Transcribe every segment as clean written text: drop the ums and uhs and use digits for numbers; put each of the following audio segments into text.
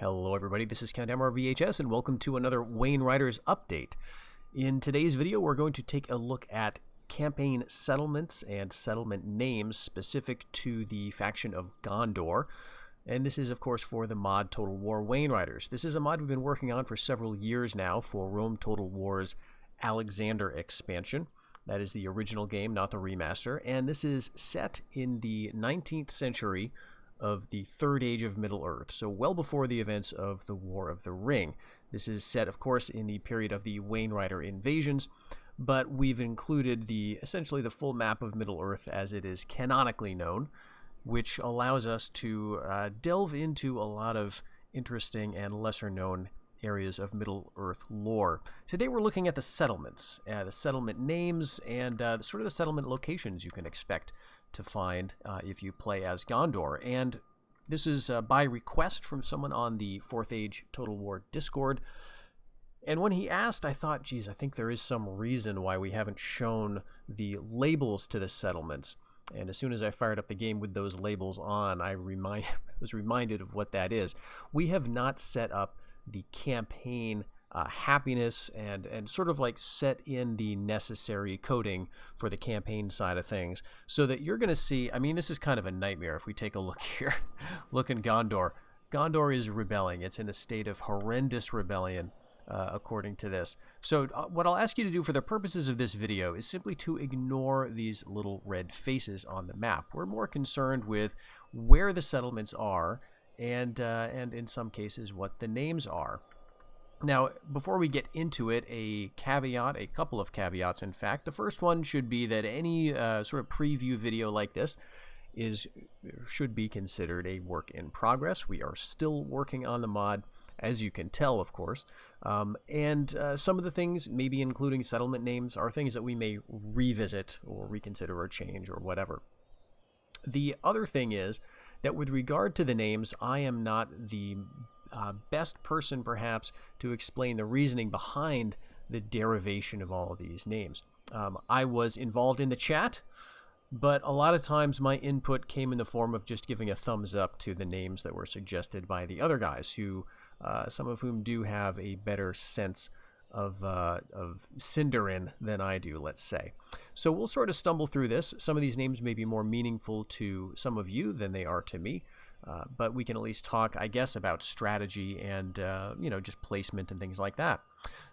Hello everybody, this is Count VHS and welcome to another Wainriders update. In today's video we're going to take a look at campaign settlements and settlement names specific to the faction of Gondor. And this is of course for the mod Total War Wainriders. This is a mod we've been working on for several years now for Rome Total War's Alexander expansion. That is the original game, not the remaster, and this is set in the 19th century of the Third Age of Middle-earth, so well before the events of the War of the Ring. This is set, of course, in the period of the Wainrider invasions, but we've included essentially the full map of Middle-earth as it is canonically known, which allows us to delve into a lot of interesting and lesser-known areas of Middle-earth lore. Today we're looking at the settlements, the settlement names, and sort of the settlement locations you can expect to find if you play as Gondor. And this is by request from someone on the 4th Age Total War Discord. And when he asked, I thought, geez, I think there is some reason why we haven't shown the labels to the settlements. And as soon as I fired up the game with those labels on, I was reminded of what that is. We have not set up the campaign happiness and sort of like set in the necessary coding for the campaign side of things, so that you're going to see, I mean, this is kind of a nightmare if we take a look here. Look in Gondor. Gondor is rebelling. It's in a state of horrendous rebellion, according to this. So what I'll ask you to do for the purposes of this video is simply to ignore these little red faces on the map. We're more concerned with where the settlements are and in some cases what the names are. Now, before we get into it, a couple of caveats, in fact. The first one should be that any sort of preview video like this should be considered a work in progress. We are still working on the mod, as you can tell, of course. And some of the things, maybe including settlement names, are things that we may revisit or reconsider or change or whatever. The other thing is that with regard to the names, I am not the best person perhaps to explain the reasoning behind the derivation of all of these names. I was involved in the chat, but a lot of times my input came in the form of just giving a thumbs up to the names that were suggested by the other guys, who some of whom do have a better sense of Sindarin than I do, let's say. So we'll sort of stumble through this. Some of these names may be more meaningful to some of you than they are to me. But we can at least talk, I guess, about strategy and, just placement and things like that.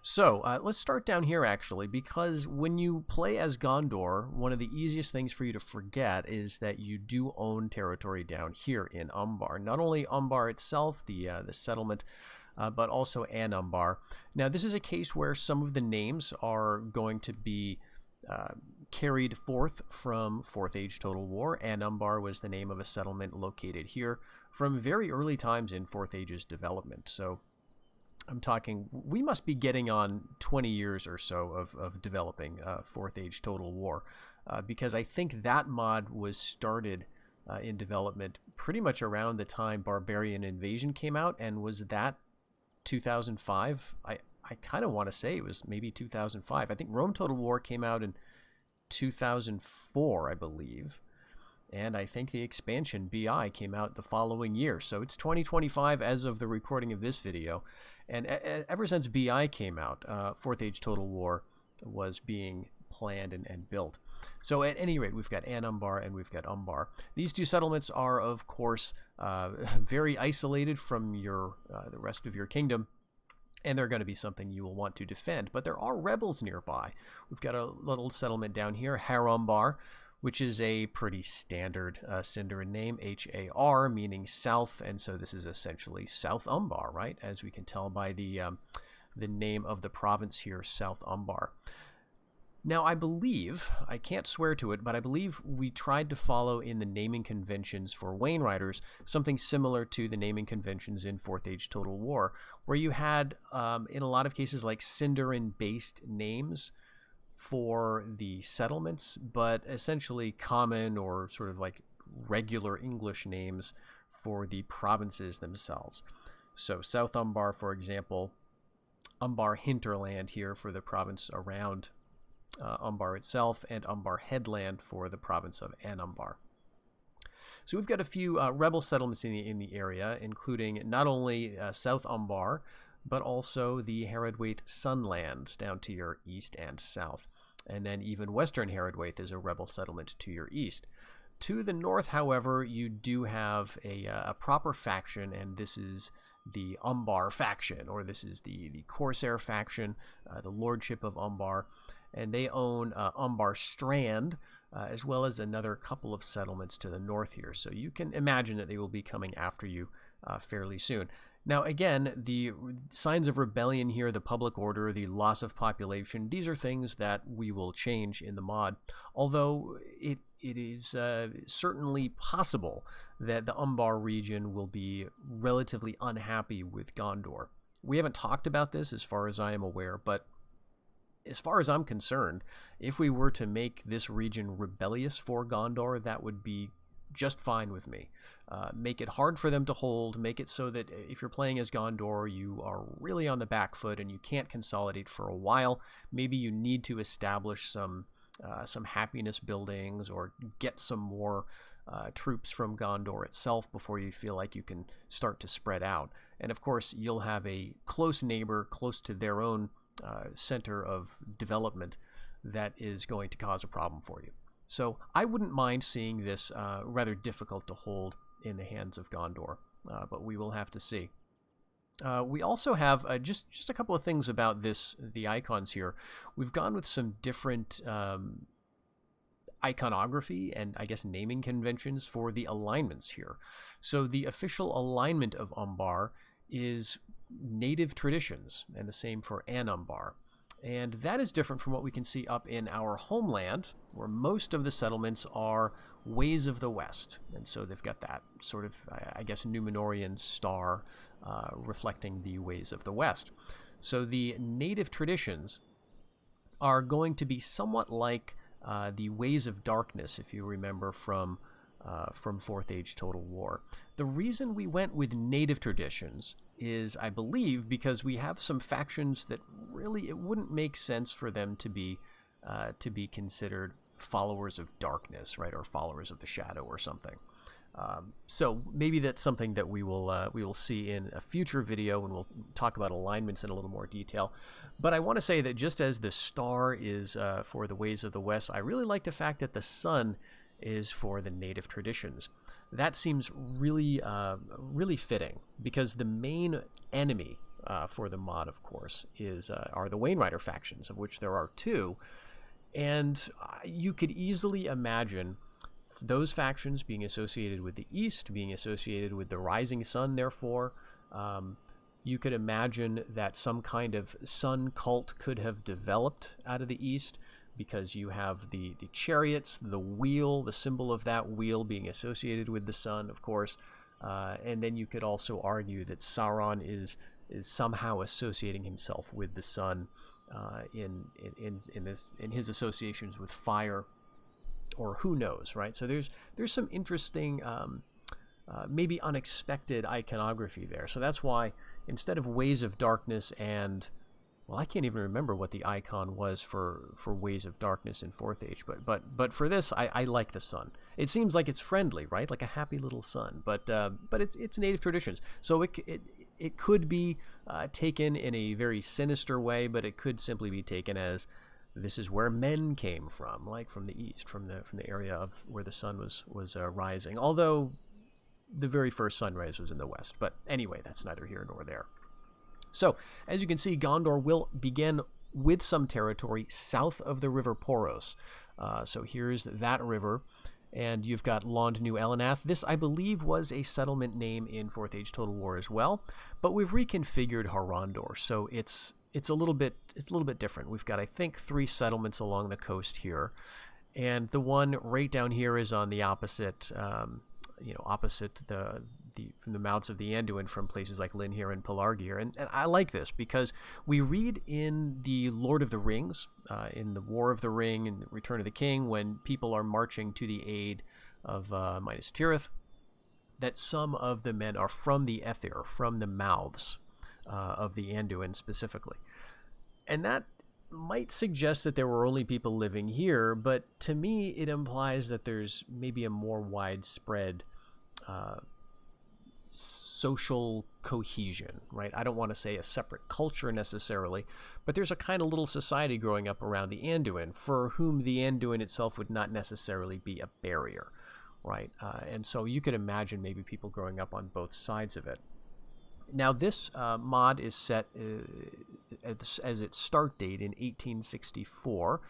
So let's start down here, actually, because when you play as Gondor, one of the easiest things for you to forget is that you do own territory down here in Umbar. Not only Umbar itself, the settlement, but also Umbar. Now, this is a case where some of the names are going to be carried forth from 4th Age Total War. Umbar was the name of a settlement located here from very early times in 4th Age's development. So I'm talking, we must be getting on 20 years or so of developing 4th Age Total War, because I think that mod was started in development pretty much around the time Barbarian Invasion came out. And was that 2005? I kind of want to say it was maybe 2005. I think Rome Total War came out in 2004, I believe, and I think the expansion BI came out the following year. So it's 2025 as of the recording of this video, and ever since BI came out, 4th Age Total War was being planned and built. So at any rate, we've got Umbar and we've got Umbar. These two settlements are, of course, very isolated from the rest of your kingdom, and they're going to be something you will want to defend. But there are rebels nearby. We've got a little settlement down here, Umbar, which is a pretty standard Sindarin name, Har, meaning south, and so this is essentially South Umbar, right? As we can tell by the name of the province here, South Umbar. Now, I believe, I can't swear to it, but I believe we tried to follow in the naming conventions for Wainriders something similar to the naming conventions in 4th Age Total War, where you had, in a lot of cases, like Sindarin-based names for the settlements, but essentially common or sort of like regular English names for the provinces themselves. So South Umbar, for example, Umbar Hinterland here for the province around Umbar itself, and Umbar Headland for the province of Umbar. So we've got a few rebel settlements in the area, including not only South Umbar, but also the Herodwaith Sunlands down to your east and south. And then even Western Herodwaith is a rebel settlement to your east. To the north, however, you do have a proper faction, and this is the Umbar faction, or this is the Corsair faction, the Lordship of Umbar, and they own Umbar Strand, as well as another couple of settlements to the north here. So you can imagine that they will be coming after you fairly soon. Now, again, the signs of rebellion here, the public order, the loss of population, these are things that we will change in the mod, although it is certainly possible that the Umbar region will be relatively unhappy with Gondor. We haven't talked about this as far as I am aware, but as far as I'm concerned, if we were to make this region rebellious for Gondor, that would be just fine with me. Make it hard for them to hold, make it so that if you're playing as Gondor, you are really on the back foot and you can't consolidate for a while. Maybe you need to establish some happiness buildings or get some more troops from Gondor itself before you feel like you can start to spread out. And of course, you'll have a close neighbor close to their own center of development that is going to cause a problem for you. So I wouldn't mind seeing this rather difficult to hold in the hands of Gondor, but we will have to see. We also have just a couple of things about the icons here. We've gone with some different iconography and I guess naming conventions for the alignments here. So the official alignment of Umbar is native traditions, and the same for An Umbar. And that is different from what we can see up in our homeland, where most of the settlements are Ways of the West. And so they've got that sort of, I guess, Numenorian star reflecting the Ways of the West. So the native traditions are going to be somewhat like the Ways of Darkness, if you remember from 4th Age Total War. The reason we went with native traditions is, I believe, because we have some factions that really it wouldn't make sense for them to be considered followers of darkness, right, or followers of the shadow or something. So maybe that's something that we will see in a future video, and we'll talk about alignments in a little more detail. But I want to say that just as the star is for the Ways of the West, I really like the fact that the sun is for the native traditions. That seems really really fitting, because the main enemy for the mod, of course, are the Wainrider factions, of which there are two, and you could easily imagine those factions being associated with the East, being associated with the rising sun. Therefore, you could imagine that some kind of sun cult could have developed out of the East, because you have the chariots, the wheel, the symbol of that wheel being associated with the sun, of course. And then you could also argue that Sauron is somehow associating himself with the sun in his associations with fire, or who knows, right? So there's some interesting, maybe unexpected iconography there. So that's why instead of Ways of Darkness and, well, I can't even remember what the icon was for Ways of Darkness in 4th Age, but for this, I like the sun. It seems like it's friendly, right? Like a happy little sun, but it's native traditions. So it could be taken in a very sinister way, but it could simply be taken as this is where men came from, like from the east, from the area of where the sun was rising. Although the very first sunrise was in the west, but anyway, that's neither here nor there. So, as you can see, Gondor will begin with some territory south of the River Poros. So here's that river, and you've got Lond New Elanath. This, I believe, was a settlement name in 4th Age Total War as well, but we've reconfigured Harondor, so it's a little bit different. We've got, I think, 3 settlements along the coast here, and the one right down here is on the opposite, opposite from the mouths of the Anduin, from places like Linhir and Pelargir. And I like this because we read in the Lord of the Rings, in the War of the Ring and Return of the King, when people are marching to the aid of Minas Tirith, that some of the men are from the Ether, from the mouths of the Anduin specifically. And that might suggest that there were only people living here, but to me it implies that there's maybe a more widespread social cohesion, right? I don't want to say a separate culture necessarily, but there's a kind of little society growing up around the Anduin for whom the Anduin itself would not necessarily be a barrier, right? And so you could imagine maybe people growing up on both sides of it. Now, this mod is set as its start date in 1864.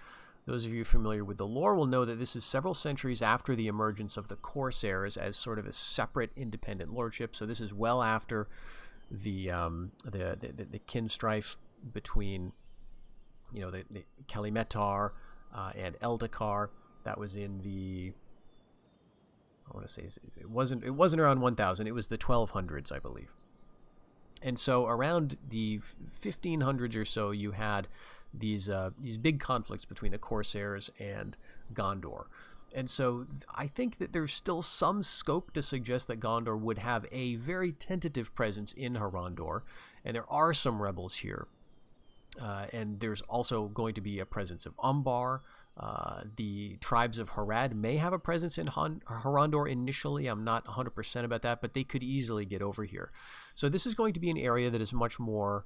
Those of you familiar with the lore will know that this is several centuries after the emergence of the Corsairs as sort of a separate independent lordship. So this is well after the kin strife between, you know, the Kalimetar and Eldakar. That was in the, I want to say it wasn't around 1000. It was the 1200s, I believe. And so around the 1500s or so, you had these big conflicts between the Corsairs and Gondor. And so I think that there's still some scope to suggest that Gondor would have a very tentative presence in Harondor, and there are some rebels here. And there's also going to be a presence of Umbar. The tribes of Harad may have a presence in Harondor initially. I'm not 100% about that, but they could easily get over here. So this is going to be an area that is much more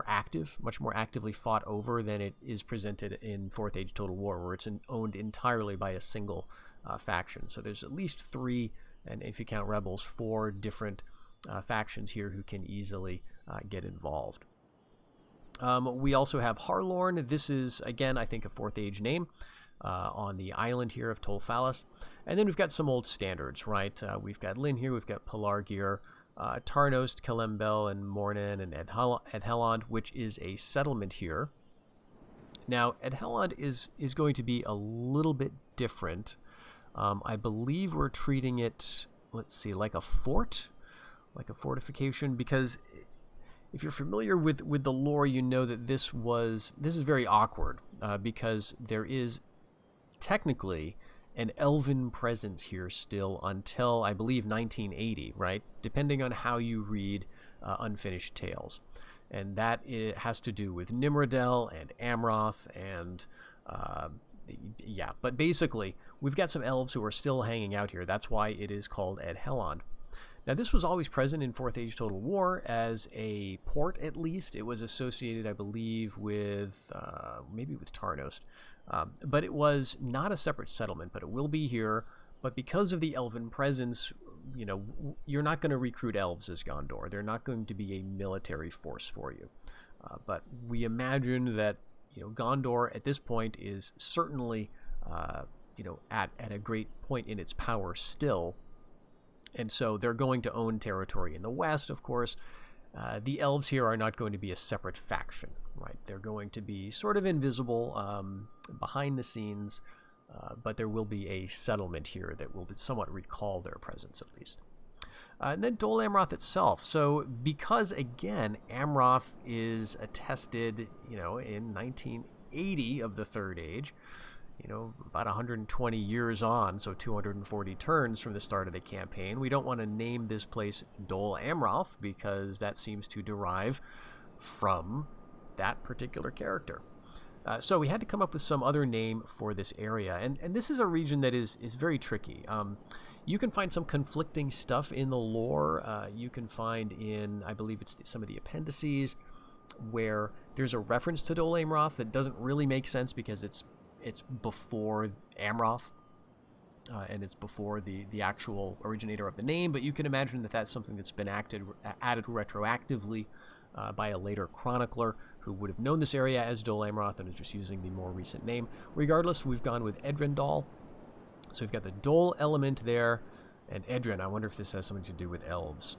active, much more actively fought over than it is presented in Fourth Age Total War, where it's owned entirely by a single faction. So there's at least 3, and if you count rebels, 4 different factions here who can easily get involved. We also have Harlorn. This is, again, I think a 4th Age name on the island here of Tolfalis. And then we've got some old standards, right? We've got Lynn here, we've got Pelargir, Tarnost, Kelembel, and Mornan, and Edhelond, which is a settlement here. Now, Edhelond is going to be a little bit different. I believe we're treating it, let's see, like a fort, like a fortification, because if you're familiar with the lore, you know that this is very awkward because there is technically an elven presence here still until, I believe, 1980, right? Depending on how you read Unfinished Tales. And that has to do with Nimrodel and Amroth and, yeah. But basically, we've got some elves who are still hanging out here. That's why it is called Edhelond. Now, this was always present in Fourth Age Total War as a port, at least. It was associated, I believe, with maybe with Tarnost. But it was not a separate settlement, but it will be here. But because of the elven presence, you know, you're not going to recruit elves as Gondor. They're not going to be a military force for you. But we imagine that, you know, Gondor at this point is certainly, you know, at a great point in its power still. And so they're going to own territory in the west, of course. The elves here are not going to be a separate faction, right? They're going to be sort of invisible behind the scenes, but there will be a settlement here that will somewhat recall their presence, at least. And then Dol Amroth itself. So because, again, Amroth is attested, you know, in 1980 of the Third Age, you know, about 120 years on, so 240 turns from the start of the campaign. We don't want to name this place Dol Amroth because that seems to derive from that particular character. So we had to come up with some other name for this area. And this is a region that is very tricky. You can find some conflicting stuff in the lore. You can find in, I believe it's some of the appendices, where there's a reference to Dol Amroth that doesn't really make sense because it's before Amroth, and it's before the actual originator of the name, but you can imagine that that's something that's been added retroactively by a later chronicler who would have known this area as Dol Amroth and is just using the more recent name. Regardless, we've gone with Edrendal. So we've got the Dol element there, and Edren. I wonder if this has something to do with elves.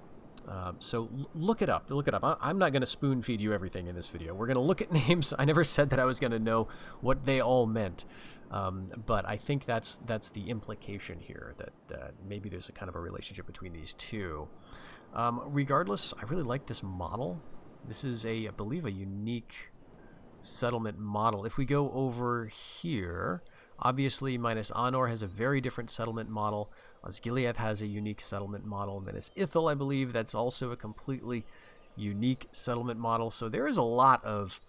So look it up. I'm not going to spoon feed you everything in this video. We're going to look at names. I never said that I was going to know what they all meant, but I think that's the implication here, that maybe there's a kind of a relationship between these two. Regardless, I really like this model. This is I believe, a unique settlement model. If we go over here, obviously Minas Anor has a very different settlement model. Osgiliath has a unique settlement model. Minas Ithil, I believe, that's also a completely unique settlement model. So there is a lot of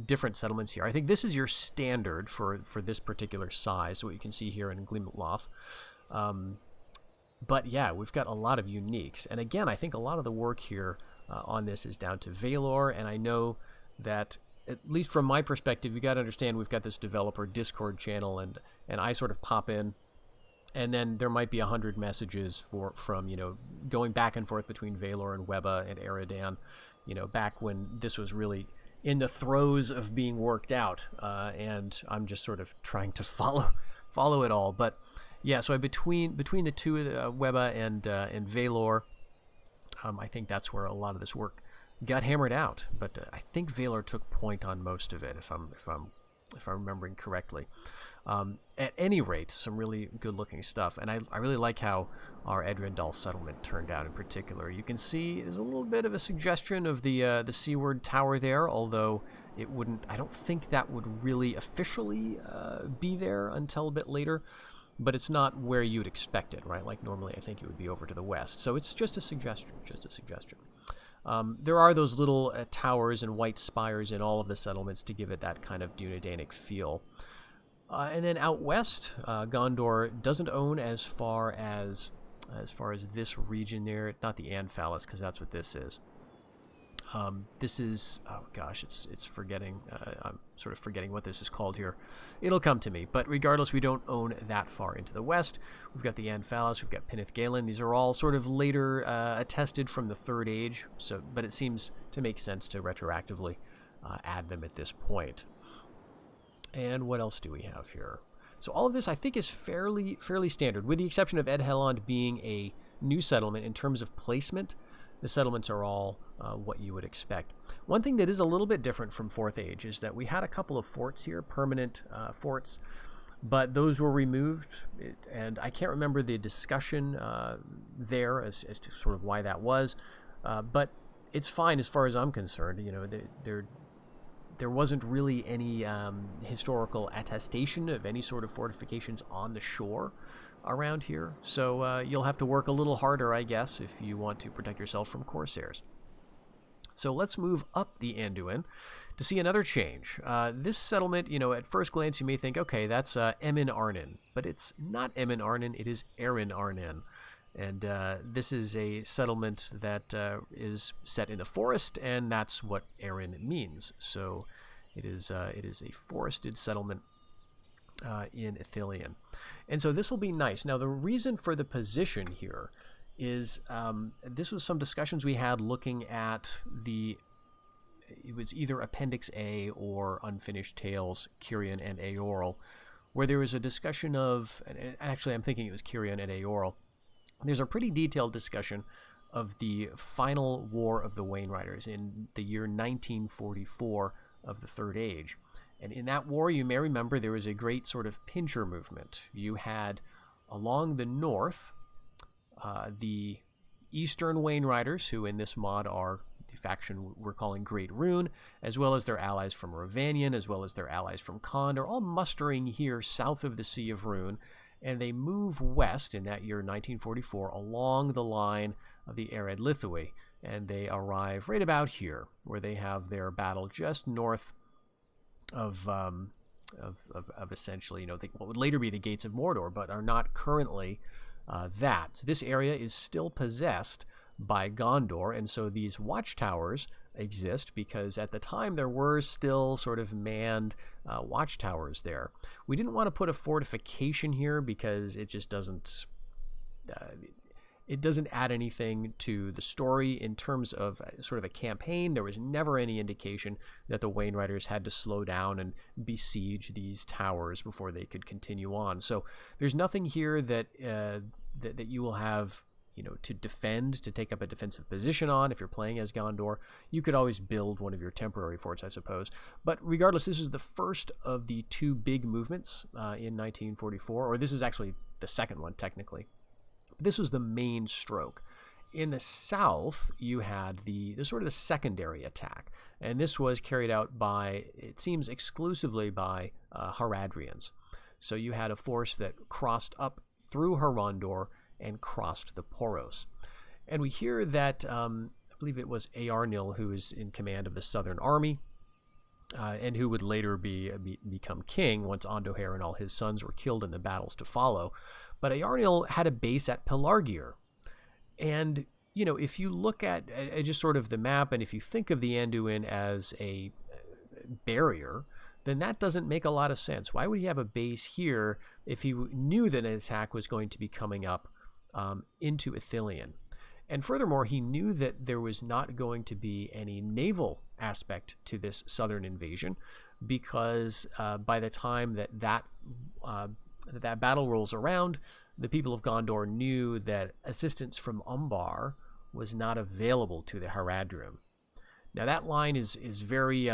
different settlements here. I think this is your standard for this particular size, what you can see here in Gleamloth. But yeah, we've got a lot of uniques. And again, I think a lot of the work here on this is down to Valor. And I know that, at least from my perspective, you got to understand we've got this developer Discord channel, and I sort of pop in, and then there might be 100 messages from going back and forth between Valor and Webba and Eridan, back when this was really in the throes of being worked out, and I'm just sort of trying to follow it all. But yeah, so between the two, Webba and Valor, I think that's where a lot of this work got hammered out. But I think Valor took point on most of it, if I'm remembering correctly. At any rate, some really good-looking stuff, and I really like how our Edrandal settlement turned out in particular. You can see there's a little bit of a suggestion of the Seaward Tower there, although it wouldn't. I don't think that would really officially be there until a bit later, but it's not where you'd expect it, right? Like normally, I think it would be over to the west. So it's just a suggestion. There are those little towers and white spires in all of the settlements to give it that kind of Dúnedainic feel. And then out west, Gondor doesn't own as far as this region there. Not the Anfalis, because that's what this is. This is, oh gosh, it's forgetting. I'm sort of forgetting what this is called here. It'll come to me. But regardless, we don't own that far into the west. We've got the Anfalis, we've got Pinnith Galen. These are all sort of later attested from the Third Age. But it seems to make sense to retroactively add them at this point. And what else do we have here? So all of this, I think, is fairly standard, with the exception of Edhelond being a new settlement in terms of placement. The settlements are all what you would expect. One thing that is a little bit different from Fourth Age is that we had a couple of forts here, permanent forts, but those were removed, and I can't remember the discussion there as to sort of why that was, but it's fine as far as I'm concerned. There wasn't really any historical attestation of any sort of fortifications on the shore around here, so you'll have to work a little harder, I guess, if you want to protect yourself from corsairs. So let's move up the Anduin to see another change. This settlement, at first glance you may think, okay, that's Emin Arnin, but it's not Emin Arnin, it is Erin Arnin. And this is a settlement that is set in the forest, and that's what Erin means. So it is a forested settlement in Ithilien. And so this will be nice. Now, the reason for the position here is this was some discussions we had looking at it was either Appendix A or Unfinished Tales, Cirion and Eorl, where there was a discussion of, and actually I'm thinking it was Cirion and Eorl. There's a pretty detailed discussion of the final war of the Wainriders in the year 1944 of the Third Age. And in that war, you may remember, there was a great sort of pincher movement. You had, along the north, the Eastern Wainriders, who in this mod are the faction we're calling Great Rune, as well as their allies from Ravanion, as well as their allies from Gondor, all mustering here south of the Sea of Rune. And they move west in that year, 1944, along the line of the Ered Lithui, and they arrive right about here, where they have their battle just north of essentially, what would later be the Gates of Mordor, but are not currently that. So this area is still possessed by Gondor, and so these watchtowers exist because at the time there were still sort of manned watchtowers there. We didn't want to put a fortification here because it just doesn't add anything to the story in terms of sort of a campaign. There was never any indication that the Wainriders had to slow down and besiege these towers before they could continue on. So there's nothing here that that you will have to defend, to take up a defensive position on. If you're playing as Gondor, you could always build one of your temporary forts, I suppose. But regardless, this is the first of the two big movements in 1944, or this is actually the second one, technically. This was the main stroke. In the south, you had the sort of the secondary attack, and this was carried out by, it seems, exclusively by Haradrians. So you had a force that crossed up through Harondor and crossed the Poros. And we hear that, I believe it was Earnil who is in command of the Southern Army, and who would later become king once Ondohair and all his sons were killed in the battles to follow. But Eärnil had a base at Pelargir. And, if you look at just sort of the map, and if you think of the Anduin as a barrier, then that doesn't make a lot of sense. Why would he have a base here if he knew that an attack was going to be coming up into Ithilien? And furthermore, he knew that there was not going to be any naval aspect to this southern invasion, because by the time that battle rolls around, the people of Gondor knew that assistance from Umbar was not available to the Haradrim. Now that line is very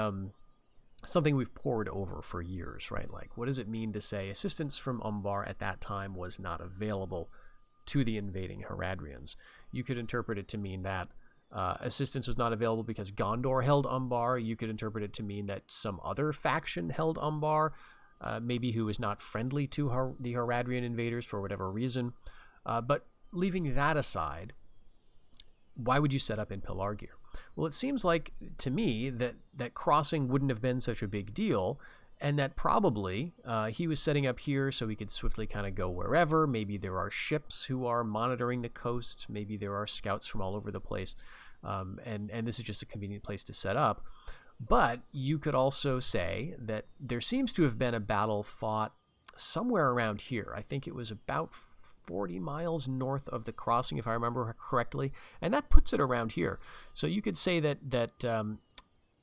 something we've pored over for years, right? Like, what does it mean to say assistance from Umbar at that time was not available to the invading Haradrians? You could interpret it to mean that assistance was not available because Gondor held Umbar. You could interpret it to mean that some other faction held Umbar, maybe who was not friendly to the Haradrian invaders for whatever reason. But leaving that aside, why would you set up in Pelargir? Well, it seems like to me that crossing wouldn't have been such a big deal, and that probably he was setting up here so he could swiftly kind of go wherever. Maybe there are ships who are monitoring the coast. Maybe there are scouts from all over the place, and this is just a convenient place to set up. But you could also say that there seems to have been a battle fought somewhere around here. I think it was about 40 miles north of the crossing, if I remember correctly, and that puts it around here. So you could say that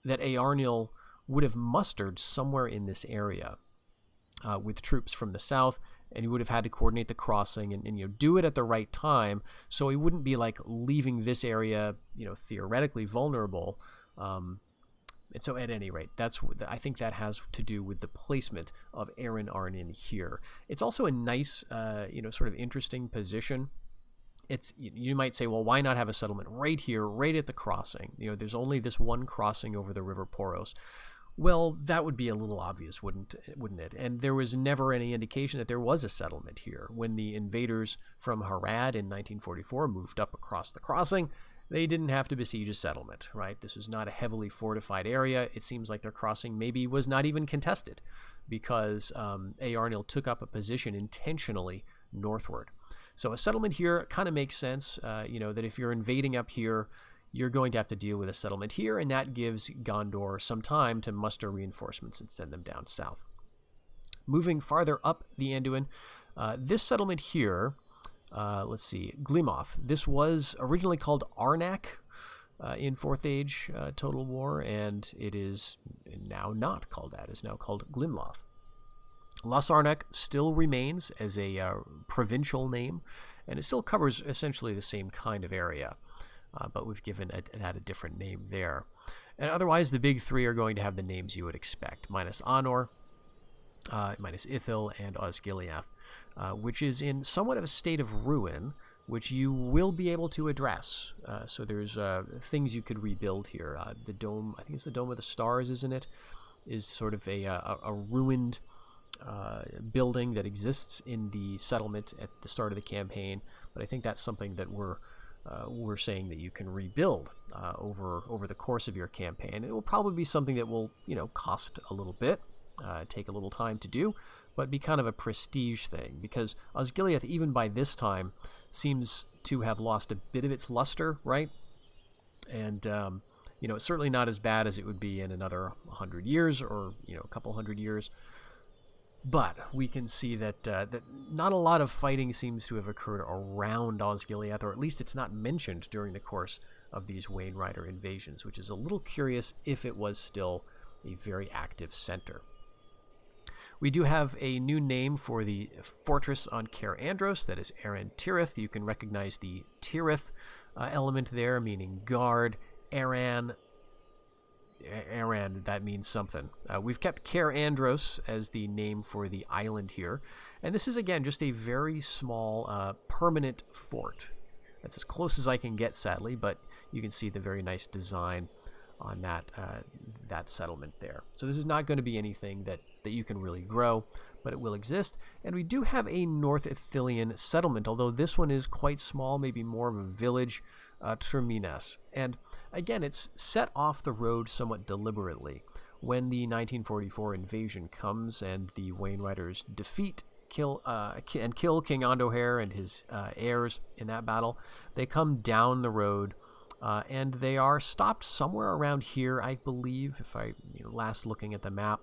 Eärnil would have mustered somewhere in this area with troops from the south, and he would have had to coordinate the crossing and do it at the right time, so he wouldn't be like leaving this area theoretically vulnerable. And so at any rate, I think that has to do with the placement of Aaron Arnin here. It's also a nice, sort of interesting position. You might say, well, why not have a settlement right here, right at the crossing? There's only this one crossing over the River Poros. Well, that would be a little obvious, wouldn't it? And there was never any indication that there was a settlement here. When the invaders from Harad in 1944 moved up across the crossing, they didn't have to besiege a settlement, right? This was not a heavily fortified area. It seems like their crossing maybe was not even contested, because Eärnil took up a position intentionally northward. So a settlement here kind of makes sense, that if you're invading up here, you're going to have to deal with a settlement here, and that gives Gondor some time to muster reinforcements and send them down south. Moving farther up the Anduin, this settlement here, let's see, Glymoth. This was originally called Arnak in 4th Age Total War, and it is now not called that. It's now called Glimloth. Las Arnak still remains as a provincial name, and it still covers essentially the same kind of area, but we've given it a different name there. And otherwise, the big three are going to have the names you would expect, minus Anor, minus Ithil, and Osgiliath, which is in somewhat of a state of ruin, which you will be able to address. So there's things you could rebuild here. The dome, I think it's the Dome of the Stars, isn't it? Is sort of a ruined building that exists in the settlement at the start of the campaign. But I think that's something that we're saying that you can rebuild over the course of your campaign. It will probably be something that will cost a little bit, take a little time to do, but be kind of a prestige thing, because Osgiliath, even by this time, seems to have lost a bit of its luster, right? And it's certainly not as bad as it would be in another 100 years or a couple hundred years. But we can see that not a lot of fighting seems to have occurred around Osgiliath, or at least it's not mentioned during the course of these Wainrider invasions, which is a little curious if it was still a very active center. We do have a new name for the fortress on Caer Andros, that is Eren Tirith. You can recognize the Tirith element there, meaning guard. Aran, that means something. We've kept Caer Andros as the name for the island here. And this is, again, just a very small permanent fort. That's as close as I can get, sadly, but you can see the very nice design on that settlement there. So this is not going to be anything that you can really grow, but it will exist. And we do have a North Ithilien settlement, although this one is quite small, maybe more of a village, Terminas. And again, it's set off the road somewhat deliberately. when the 1944 invasion comes and the Wainriders defeat kill King Ondohair and his heirs in that battle. They come down the road, and they are stopped somewhere around here, I believe, if I last looking at the map.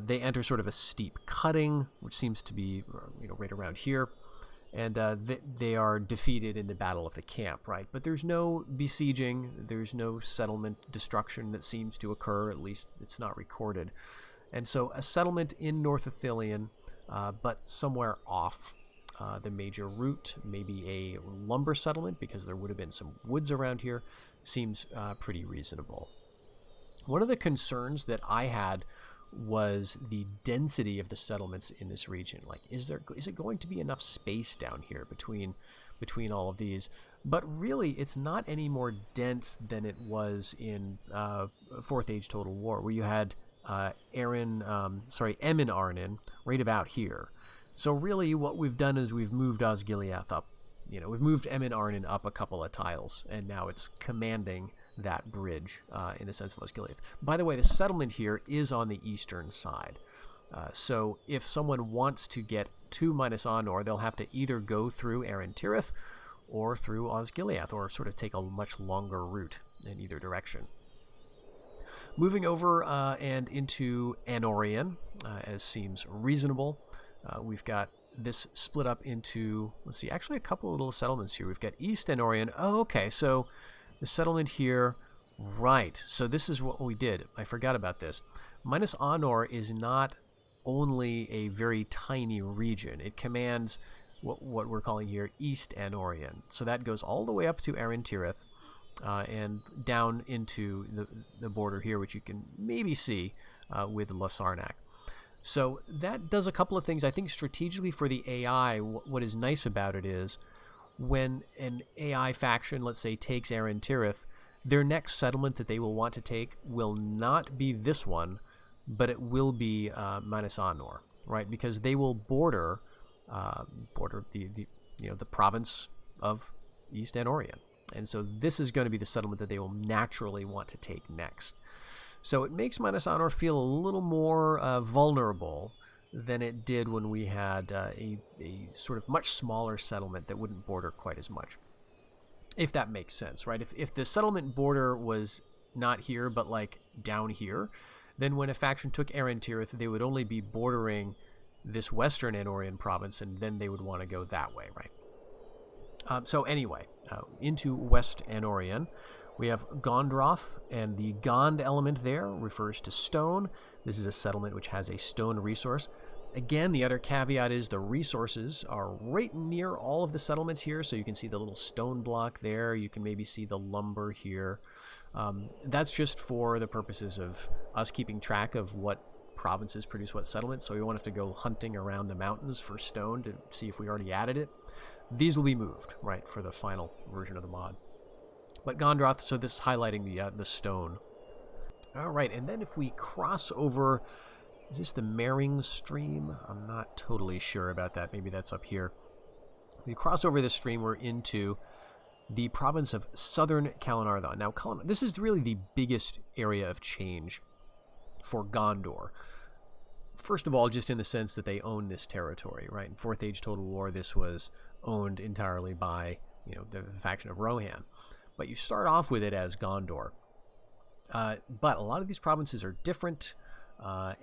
They enter sort of a steep cutting, which seems to be right around here, and they are defeated in the Battle of the Camp, right? But there's no besieging, there's no settlement destruction that seems to occur, at least it's not recorded. And so a settlement in North Ithilien, but somewhere off the major route, maybe a lumber settlement, because there would have been some woods around here, seems pretty reasonable. One of the concerns that I had was the density of the settlements in this region. Like, is it going to be enough space down here between all of these? But really, it's not any more dense than it was in Fourth Age Total War, where you had Emyn Arnin right about here. So really, what we've done is we've moved Osgiliath up. We've moved Emyn Arnin up a couple of tiles, and now it's commanding that bridge in the sense of Osgiliath. By the way, the settlement here is on the eastern side. So if someone wants to get to Minas Anor, they'll have to either go through Erin Tirith or through Osgiliath, or sort of take a much longer route in either direction. Moving over and into Anorian, as seems reasonable. We've got this split up into, let's see, actually a couple of little settlements here. We've got East Anorian. Oh, okay, so the settlement here, right. So this is what we did. I forgot about this. Minas Anor is not only a very tiny region. It commands what we're calling here East Anorian. So that goes all the way up to Erin Tirith and down into the border here, which you can maybe see with Lossarnac. So that does a couple of things. I think strategically for the AI, what is nice about it is when an AI faction, let's say, takes Erin Tirith, their next settlement that they will want to take will not be this one, but it will be Minas Anor, right? Because they will border the province of East Anorian. And so this is going to be the settlement that they will naturally want to take next. So it makes Minas Anor feel a little more vulnerable than it did when we had a sort of much smaller settlement that wouldn't border quite as much, if that makes sense, right? If the settlement border was not here, but like down here, then when a faction took Erin Tirith, they would only be bordering this western Anorian province, and then they would want to go that way, right? So anyway, into West Anorian, we have Gondroth, and the Gond element there refers to stone. This is a settlement which has a stone resource. Again, the other caveat is the resources are right near all of the settlements here, so you can see the little stone block there. You can maybe see the lumber here. That's just for the purposes of us keeping track of what provinces produce what settlements, so we won't have to go hunting around the mountains for stone to see if we already added it. These will be moved, right, for the final version of the mod. But Gondroth, so this is highlighting the stone. All right, and then if we cross over, is this the Mering stream? I'm not totally sure about that. Maybe that's up here. If we cross over this stream, we're into the province of Southern Kalanarthon. Now, this is really the biggest area of change for Gondor. First of all, just in the sense that they own this territory, right? In Fourth Age Total War, this was owned entirely by, the faction of Rohan. But you start off with it as Gondor. But a lot of these provinces are different,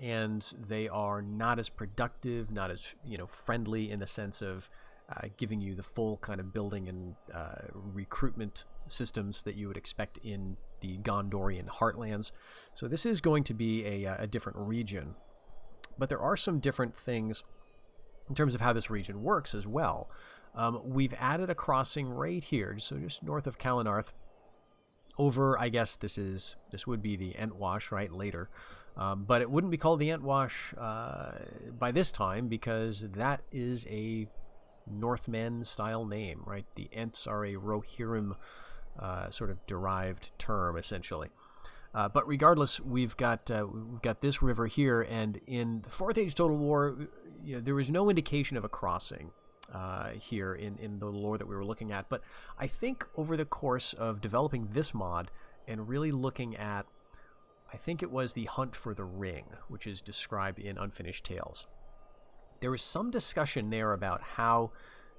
and they are not as productive, not as friendly in the sense of giving you the full kind of building and recruitment systems that you would expect in the Gondorian heartlands. So this is going to be a different region. But there are some different things in terms of how this region works as well. We've added a crossing right here, so just north of Kalanarth, over, I guess this would be the Entwash, right, later. But it wouldn't be called the Entwash by this time, because that is a Northman-style name, right? The Ents are a Rohirrim sort of derived term, essentially. But regardless, we've got this river here, and in the Fourth Age Total War, there was no indication of a crossing here in the lore that we were looking at. But I think over the course of developing this mod and really looking at I think it was the hunt for the ring, which is described in Unfinished Tales. There was some discussion there about how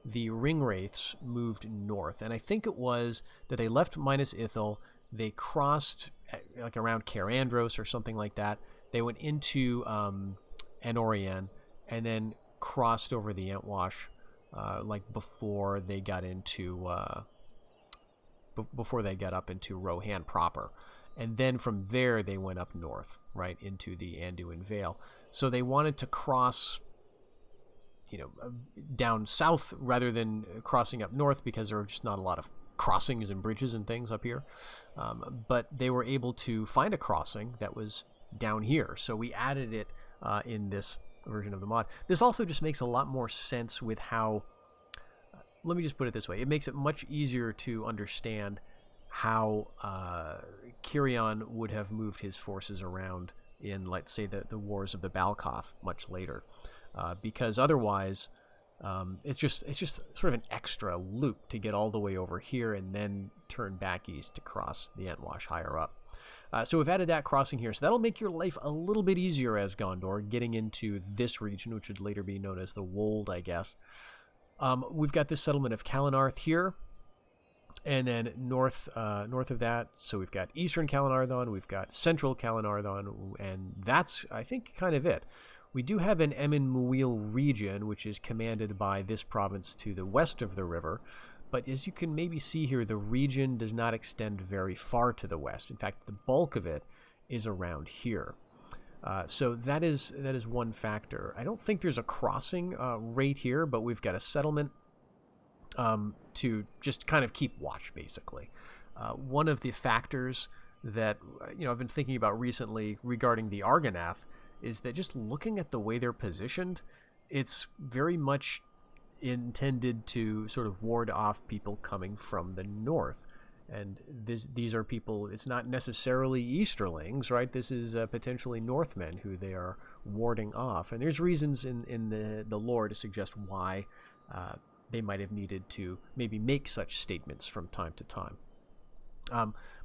the ring wraiths moved north, and I think it was that they left Minas Ithil, they crossed like around Carandros or something like that. They went into Anorian and then crossed over the Entwash, like before they got up into Rohan proper. And then from there, they went up north, right, into the Anduin Vale. So they wanted to cross, down south rather than crossing up north because there are just not a lot of crossings and bridges and things up here. But they were able to find a crossing that was down here. So we added it in this version of the mod. This also just makes a lot more sense with how, let me just put it this way, it makes it much easier to understand how Kirion would have moved his forces around in, let's say, the Wars of the Balkoth much later, because otherwise it's just sort of an extra loop to get all the way over here and then turn back east to cross the Entwash higher up. So we've added that crossing here, so that'll make your life a little bit easier as Gondor, getting into this region, which would later be known as the Wold, I guess. We've got this settlement of Kalanarth here. And then north of that, so we've got Eastern Kalanarthon, we've got Central Kalanarthon, and that's, I think, kind of it. We do have an Emin Muil region, which is commanded by this province to the west of the river, but as you can maybe see here, the region does not extend very far to the west. In fact, the bulk of it is around here. So that is one factor. I don't think there's a crossing right here, but we've got a settlement to just kind of keep watch, basically. One of the factors that I've been thinking about recently regarding the Argonath is that just looking at the way they're positioned, it's very much intended to sort of ward off people coming from the north. And these are people, it's not necessarily Easterlings, right? This is potentially Northmen who they are warding off. And there's reasons in the lore to suggest why they might have needed to maybe make such statements from time to time.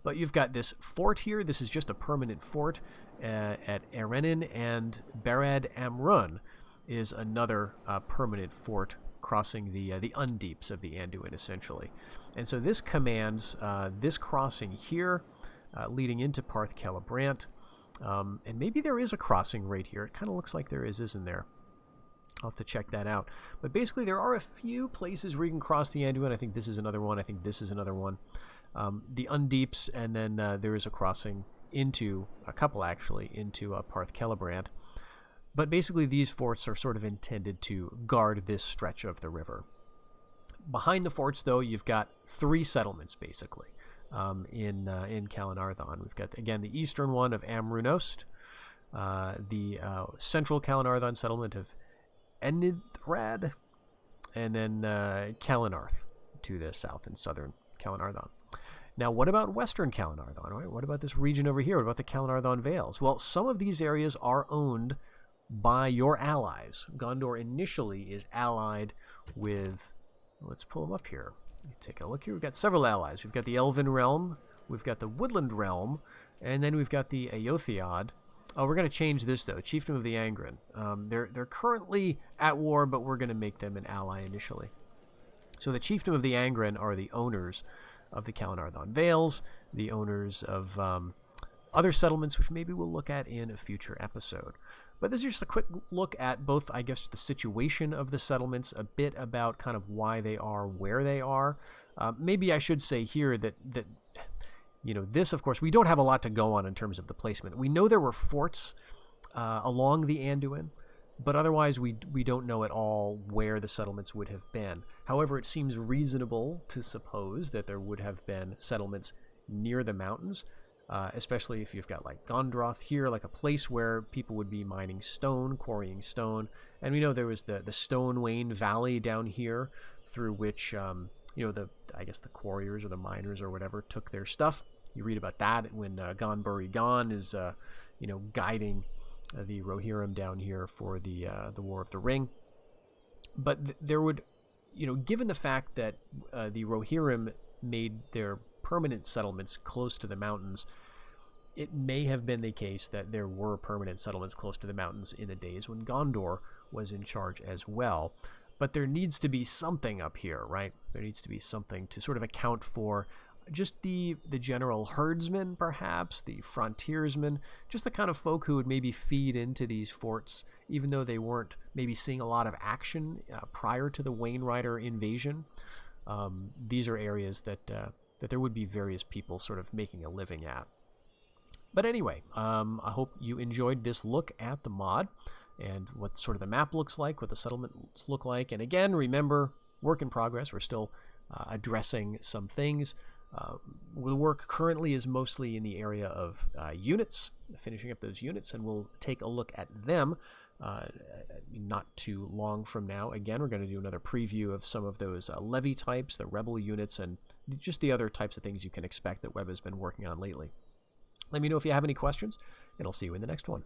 But you've got this fort here. This is just a permanent fort at Erenin, and Barad Amrun is another permanent fort crossing the Undeeps of the Anduin, essentially. And so this commands this crossing here, leading into Parth Celebrant. And maybe there is a crossing right here. It kind of looks like there is, isn't there? I'll have to check that out. But basically, there are a few places where you can cross the Anduin. I think this is another one. I think this is another one. The Undeeps, and then there is a crossing into, a couple actually, into Parth Celebrant. But basically, these forts are sort of intended to guard this stretch of the river. Behind the forts, though, you've got three settlements, basically, in Kalanarthon. We've got, again, the eastern one of Amrunost, the central Kalanarthon settlement of Enithrad, and then Kalanarth to the south and southern Kalanarthon. Now, what about western Kalanarthon? Right? What about this region over here? What about the Kalanarthon Vales? Well, some of these areas are owned by your allies. Gondor initially is allied with, let's pull them up here. Take a look here. We've got several allies. We've got the Elven Realm, we've got the Woodland Realm, and then we've got the Aothiod. Oh, we're going to change this, though. Chieftain of the Angren. They're currently at war, but we're going to make them an ally initially. So the Chieftain of the Angren are the owners of the Kalanarthon Vales, the owners of other settlements, which maybe we'll look at in a future episode. But this is just a quick look at both, I guess, the situation of the settlements, a bit about kind of why they are where they are. Maybe I should say here that this, of course, we don't have a lot to go on in terms of the placement. We know there were forts along the Anduin, but otherwise we don't know at all where the settlements would have been. However, it seems reasonable to suppose that there would have been settlements near the mountains, especially if you've got like Gondroth here, like a place where people would be mining stone, quarrying stone. And we know there was the Stone Wain Valley down here through which I guess the quarriers or the miners or whatever took their stuff. You read about that when Gonburi Gon is guiding the Rohirrim down here for the War of the Ring. But there would, given the fact that the Rohirrim made their permanent settlements close to the mountains, it may have been the case that there were permanent settlements close to the mountains in the days when Gondor was in charge as well. But there needs to be something up here, right? There needs to be something to sort of account for just the general herdsmen, perhaps, the frontiersmen, just the kind of folk who would maybe feed into these forts, even though they weren't maybe seeing a lot of action prior to the Wainrider invasion. These are areas that there would be various people sort of making a living at. But anyway, I hope you enjoyed this look at the mod and what sort of the map looks like, what the settlements look like. And again, remember, work in progress. We're still addressing some things. The work currently is mostly in the area of units, finishing up those units, and we'll take a look at them not too long from now. Again, we're going to do another preview of some of those levy types, the rebel units, and just the other types of things you can expect that Web has been working on lately. Let me know if you have any questions, and I'll see you in the next one.